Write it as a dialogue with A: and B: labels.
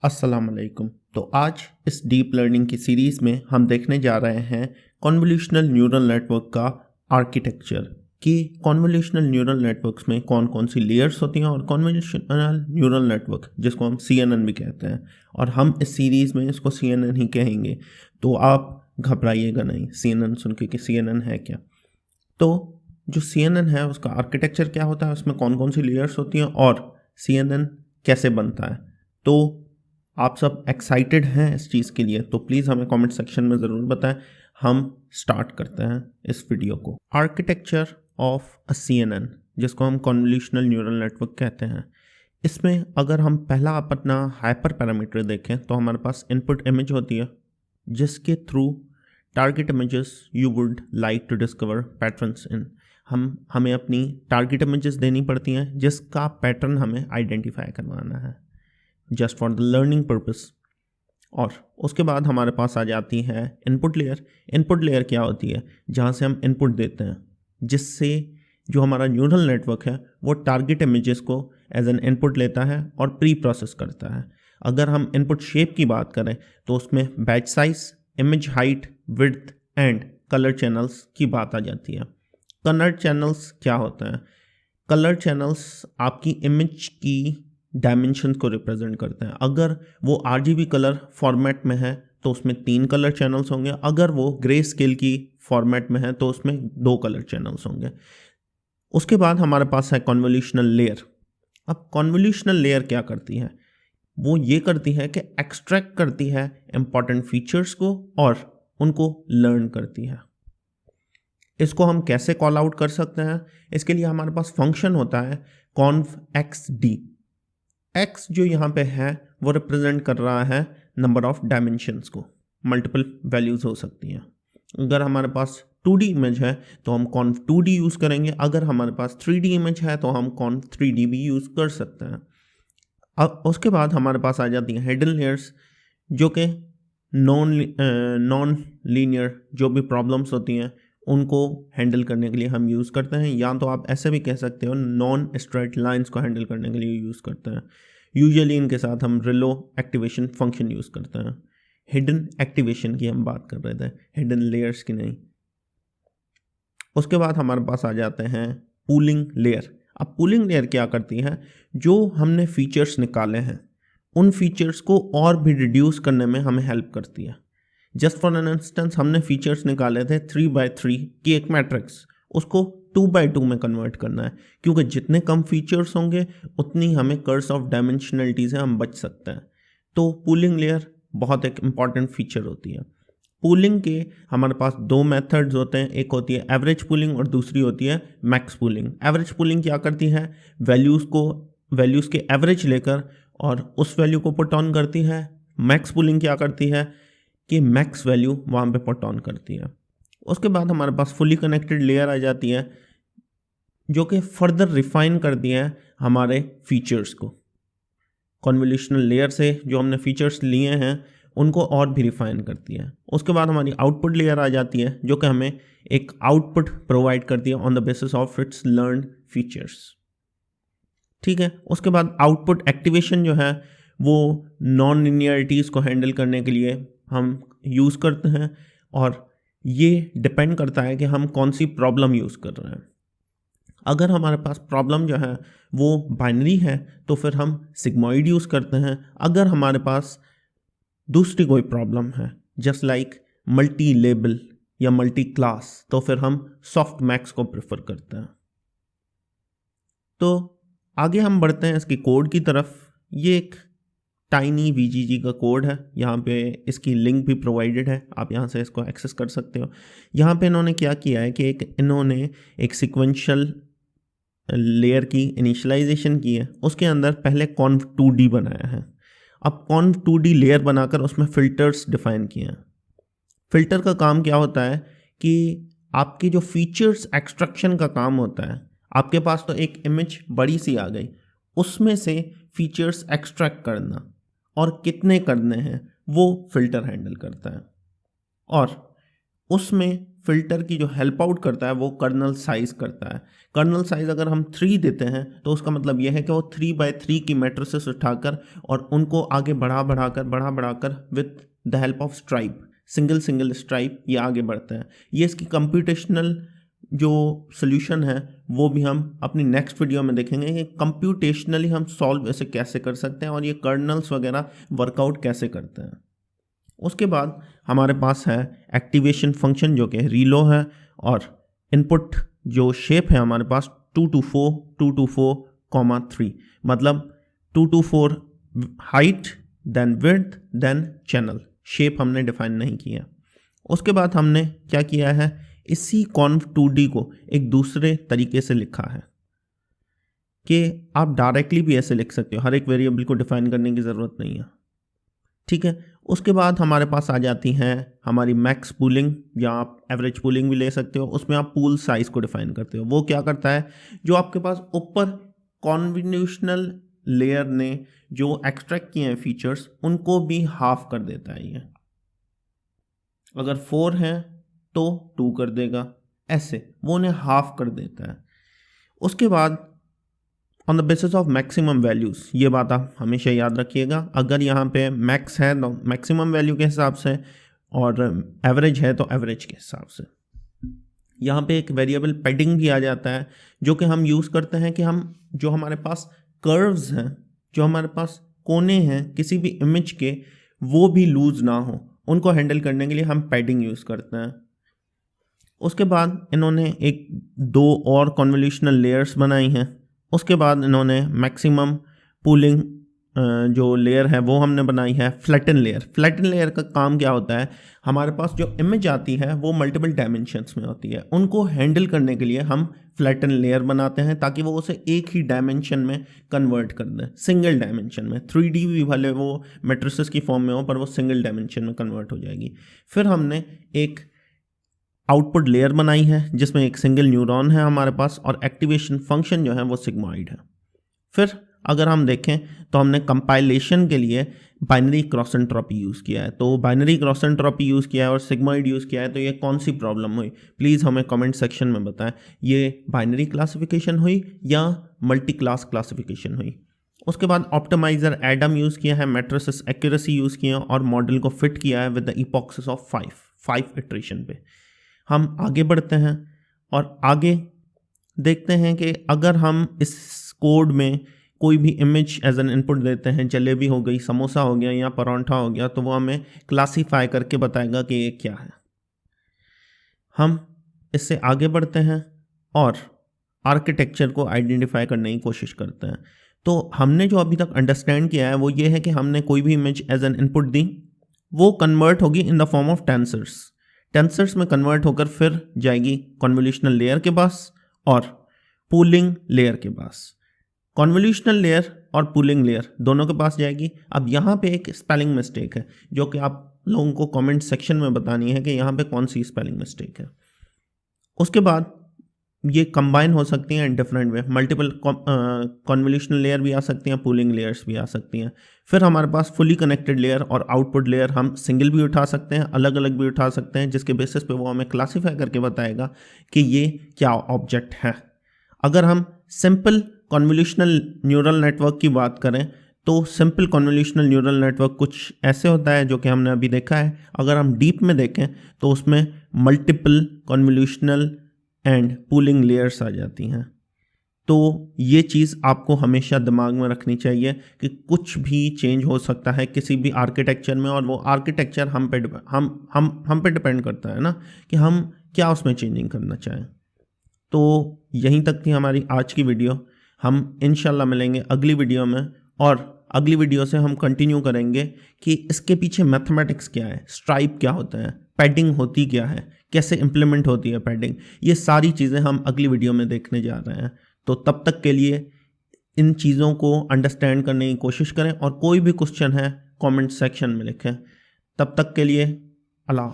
A: अस्सलाम वालेकुम। तो आज इस डीप लर्निंग की सीरीज़ में हम देखने जा रहे हैं कॉन्वोल्यूशनल न्यूरल नेटवर्क का आर्किटेक्चर कि कॉन्वोल्यूशनल न्यूरल नेटवर्क्स में कौन कौन सी लेयर्स होती हैं और कॉन्वोल्यूशनल न्यूरल नेटवर्क जिसको हम CNN भी कहते हैं, और हम इस सीरीज़ में इसको CNN ही कहेंगे। तो आप घबराइएगा नहीं CNN सुन के कि CNN है क्या। तो जो CNN है उसका आर्किटेक्चर क्या होता है, उसमें कौन कौन सी लेयर्स होती हैं और CNN कैसे बनता है। तो आप सब एक्साइटेड हैं इस चीज़ के लिए तो प्लीज़ हमें कमेंट सेक्शन में ज़रूर बताएं। हम स्टार्ट करते हैं इस वीडियो को। आर्किटेक्चर ऑफ अ CNN जिसको हम कॉन्वोल्यूशनल न्यूरल नेटवर्क कहते हैं, इसमें अगर हम पहला अपना हाइपर पैरामीटर देखें तो हमारे पास इनपुट इमेज होती है जिसके through target images you would like to discover patterns in. हमें अपनी टारगेट इमेजेस देनी पड़ती हैं जिसका पैटर्न हमें आइडेंटिफाई करवाना है just for the learning purpose. और उसके बाद हमारे पास आ जाती है इनपुट लेयर। इनपुट लेयर क्या होती है? जहाँ से हम इनपुट देते हैं जिससे जो हमारा न्यूरल नेटवर्क है वो टारगेट इमेजेस को एज एन इनपुट लेता है और प्री प्रोसेस करता है। अगर हम इनपुट शेप की बात करें तो उसमें batch size, image height, width and colour channels की बात आ जाती है। कलर चैनल्स क्या होते हैं? कलर चैनल्स आपकी इमेज की डायमेंशन को रिप्रेजेंट करते हैं। अगर वो RGB कलर फॉर्मेट में है तो उसमें 3 कलर चैनल्स होंगे, अगर वो ग्रे स्केल की फॉर्मेट में है तो उसमें 2 कलर चैनल्स होंगे। उसके बाद हमारे पास है कॉन्वोल्यूशनल लेयर। अब कॉन्वोल्यूशनल लेयर क्या करती है? वो ये करती है कि एक्सट्रैक्ट करती है इंपॉर्टेंट फीचर्स को और उनको लर्न करती है। इसको हम कैसे कॉल आउट कर सकते हैं? इसके लिए हमारे पास फंक्शन होता है conv_xd। x जो यहाँ पे है वो रिप्रेजेंट कर रहा है नंबर ऑफ डायमेंशंस को, मल्टीपल वैल्यूज हो सकती हैं। अगर हमारे पास 2D इमेज है तो हम conv2d यूज़ करेंगे, अगर हमारे पास 3D इमेज है तो हम conv3d भी यूज़ कर सकते हैं। अब उसके बाद हमारे पास आ जाती हैं हिडन लेयर्स जो कि नॉन लीनियर जो भी प्रॉब्लम्स होती हैं उनको हैंडल करने के लिए हम यूज़ करते हैं, या तो आप ऐसे भी कह सकते हो नॉन स्ट्रेट लाइंस को हैंडल करने के लिए यूज़ करते हैं। यूजुअली इनके साथ हम रिलो एक्टिवेशन फंक्शन यूज़ करते हैं। हिडन एक्टिवेशन की हम बात कर रहे थे, हिडन लेयर्स की नहीं। उसके बाद हमारे पास आ जाते हैं पूलिंग लेयर। अब पूलिंग लेयर क्या करती है? जो हमने फीचर्स निकाले हैं उन फीचर्स को और भी रिड्यूस करने में हमें हेल्प करती है। जस्ट फॉर एन इंस्टेंस हमने फीचर्स निकाले थे 3x3 की एक मैट्रिक्स, उसको 2x2 में कन्वर्ट करना है, क्योंकि जितने कम फीचर्स होंगे उतनी हमें कर्स ऑफ डायमेंशनलिटी से हम बच सकते हैं। तो पूलिंग लेयर बहुत एक इम्पॉर्टेंट फीचर होती है। पूलिंग के हमारे पास 2 मेथड्स होते हैं, एक होती है एवरेज पूलिंग और दूसरी होती है मैक्स पूलिंग। एवरेज पूलिंग क्या करती है? वैल्यूज़ के एवरेज लेकर और उस वैल्यू को पुट ऑन करती है। मैक्स पूलिंग क्या करती है कि मैक्स वैल्यू वहाँ पे पुट ऑन करती है। उसके बाद हमारे पास फुली कनेक्टेड लेयर आ जाती है जो कि फर्दर रिफाइन करती है हमारे फीचर्स को। कॉन्वोल्यूशनल लेयर से जो हमने फीचर्स लिए हैं उनको और भी रिफाइन करती है। उसके बाद हमारी आउटपुट लेयर आ जाती है जो कि हमें एक आउटपुट प्रोवाइड करती है on the basis of its learned features. ठीक है। उसके बाद आउटपुट एक्टिवेशन जो है वो नॉन लिनियरिटीज़ को हैंडल करने के लिए हम यूज़ करते हैं, और ये डिपेंड करता है कि हम कौन सी प्रॉब्लम यूज़ कर रहे हैं। अगर हमारे पास प्रॉब्लम जो है वो बाइनरी है तो फिर हम सिग्मॉइड यूज़ करते हैं। अगर हमारे पास दूसरी कोई प्रॉब्लम है जस्ट लाइक मल्टी लेबल या मल्टी क्लास तो फिर हम सॉफ्ट मैक्स को प्रेफर करते हैं। तो आगे हम बढ़ते हैं इसकी कोड की तरफ। ये एक टाइनी VGG का कोड है, यहाँ पे इसकी लिंक भी प्रोवाइडेड है, आप यहाँ से इसको एक्सेस कर सकते हो। यहाँ पे इन्होंने क्या किया है कि इन्होंने एक सिक्वेंशियल लेयर की इनिशियलाइजेशन की है, उसके अंदर पहले conv2d बनाया है। अब conv2d लेयर बनाकर उसमें फ़िल्टर्स डिफ़ाइन किए हैं। फ़िल्टर का काम क्या होता है कि आपकी जो फीचर्स एक्सट्रैक्शन का काम होता है, आपके पास तो एक इमेज बड़ी सी आ गई, उसमें से फीचर्स एक्सट्रैक्ट करना और कितने करने हैं वो फिल्टर हैंडल करता है। और उसमें फिल्टर की जो हेल्प आउट करता है वो कर्नल साइज करता है। कर्नल साइज अगर हम 3 देते हैं तो उसका मतलब यह है कि वो 3x3 की मैट्रिसेस उठाकर और उनको आगे बढ़ाकर with the help of stripe, single stripe ये आगे बढ़ता है। ये इसकी कंप्यूटेशनल जो सोल्यूशन है वो भी हम अपनी नेक्स्ट वीडियो में देखेंगे कि कंप्यूटेशनली हम सॉल्व ऐसे कैसे कर सकते हैं और ये कर्नल्स वगैरह वर्कआउट कैसे करते हैं। उसके बाद हमारे पास है एक्टिवेशन फंक्शन जो कि रीलो है, और इनपुट जो शेप है हमारे पास 2 to 4, 3, मतलब 2 to 4 height then width then channel shape हमने डिफाइन नहीं किया। उसके बाद हमने क्या किया है, इसी conv 2D को एक दूसरे तरीके से लिखा है कि आप डायरेक्टली भी ऐसे लिख सकते हो, हर एक वेरिएबल को डिफाइन करने की ज़रूरत नहीं है, ठीक है। उसके बाद हमारे पास आ जाती हैं हमारी मैक्स पूलिंग, या आप एवरेज पूलिंग भी ले सकते हो। उसमें आप पूल साइज को डिफाइन करते हो। वो क्या करता है, जो आपके पास ऊपर कॉन्वोल्यूशनल लेयर ने जो एक्सट्रैक्ट किए हैं फीचर्स उनको भी हाफ कर देता है। ये अगर 4 है तो 2 कर देगा, ऐसे वो उन्हें हाफ कर देता है। उसके बाद on the basis of maximum values, ये बात आप हमेशा याद रखिएगा, अगर यहाँ पे मैक्स है तो मैक्सिमम वैल्यू के हिसाब से और एवरेज है तो एवरेज के हिसाब से। यहाँ पे एक वेरिएबल पैडिंग भी आ जाता है जो कि हम यूज़ करते हैं कि हम जो हमारे पास कर्व्स हैं, जो हमारे पास कोने हैं किसी भी इमेज के, वो भी लूज ना हो, उनको हैंडल करने के लिए हम पैडिंग यूज़ करते हैं। उसके बाद इन्होंने एक 2 और कन्वोल्यूशनल लेयर्स बनाई हैं। उसके बाद इन्होंने मैक्सिमम पूलिंग जो लेयर है वो हमने बनाई है फ्लैटन लेयर। फ्लैटन लेयर का काम क्या होता है, हमारे पास जो इमेज आती है वो मल्टीपल डायमेंशंस में होती है, उनको हैंडल करने के लिए हम फ्लैटन लेयर बनाते हैं ताकि वो उसे एक ही डायमेंशन में कन्वर्ट कर दें, सिंगल डायमेंशन में। 3D भी भले वो मैट्रिसेस की फॉर्म में हो पर वो सिंगल डायमेंशन में कन्वर्ट हो जाएगी। फिर हमने एक आउटपुट लेयर बनाई है जिसमें एक सिंगल न्यूरॉन है हमारे पास, और एक्टिवेशन फंक्शन जो है वो सिग्मॉइड है। फिर अगर हम देखें तो हमने कंपाइलेशन के लिए बाइनरी क्रॉस एंट्रोपी यूज़ किया है। तो बाइनरी क्रॉस एंट्रोपी यूज़ किया है और सिग्मॉइड यूज़ किया है, तो ये कौन सी प्रॉब्लम हुई, प्लीज़ हमें कमेंट सेक्शन में बताएं। ये बाइनरी क्लासिफिकेशन हुई या मल्टी क्लास क्लासिफिकेशन हुई। उसके बाद ऑप्टिमाइजर एडम यूज़ किया है, मैट्रिसेस एक्यूरेसी यूज़ किया है और मॉडल को फिट किया है विद द इपॉक्सिस ऑफ 5 इटरेशन पे। हम आगे बढ़ते हैं और आगे देखते हैं कि अगर हम इस कोड में कोई भी इमेज एज एन इनपुट देते हैं, जलेबी हो गई, समोसा हो गया या परांठा हो गया, तो वो हमें क्लासीफाई करके बताएगा कि ये क्या है। हम इससे आगे बढ़ते हैं और आर्किटेक्चर को आइडेंटिफाई करने की कोशिश करते हैं। तो हमने जो अभी तक अंडरस्टैंड किया है वो ये है कि हमने कोई भी इमेज एज एन इनपुट दी, वो कन्वर्ट होगी in the form of tensors. Tensors में कन्वर्ट होकर फिर जाएगी कन्वोल्यूशनल लेयर के पास और पूलिंग लेयर के पास। कन्वोल्यूशनल लेयर और पूलिंग लेयर दोनों के पास जाएगी। अब यहाँ पे एक स्पेलिंग मिस्टेक है जो कि आप लोगों को कमेंट सेक्शन में बतानी है कि यहाँ पे कौन सी स्पेलिंग मिस्टेक है। उसके बाद ये कंबाइन हो सकती हैं in different way, multiple convolutional layer भी आ सकती हैं, पूलिंग लेयर्स भी आ सकती हैं। फिर हमारे पास फुली कनेक्टेड लेयर और आउटपुट लेयर हम सिंगल भी उठा सकते हैं, अलग अलग भी उठा सकते हैं, जिसके बेसिस पे वो हमें क्लासीफाई करके बताएगा कि ये क्या ऑब्जेक्ट है। अगर हम सिंपल कन्वोल्यूशनल न्यूरल नेटवर्क की बात करें तो सिंपल कन्वोल्यूशनल न्यूरल नेटवर्क कुछ ऐसे होता है जो कि हमने अभी देखा है। अगर हम डीप में देखें तो उसमें multiple convolutional and pooling layers आ जाती हैं। तो ये चीज़ आपको हमेशा दिमाग में रखनी चाहिए कि कुछ भी चेंज हो सकता है किसी भी आर्किटेक्चर में, और वो आर्किटेक्चर हम पे डिपेंड करता है ना कि हम क्या उसमें चेंजिंग करना चाहें। तो यहीं तक थी हमारी आज की वीडियो। हम इंशाल्लाह मिलेंगे अगली वीडियो में, और अगली वीडियो से हम कंटिन्यू करेंगे कि इसके पीछे मैथमेटिक्स क्या है, स्ट्राइप क्या होता है, पैडिंग होती क्या है, कैसे इम्प्लीमेंट होती है पैडिंग, ये सारी चीज़ें हम अगली वीडियो में देखने जा रहे हैं। तो तब तक के लिए इन चीज़ों को अंडरस्टैंड करने की कोशिश करें, और कोई भी क्वेश्चन है कमेंट सेक्शन में लिखें। तब तक के लिए अल्लाह।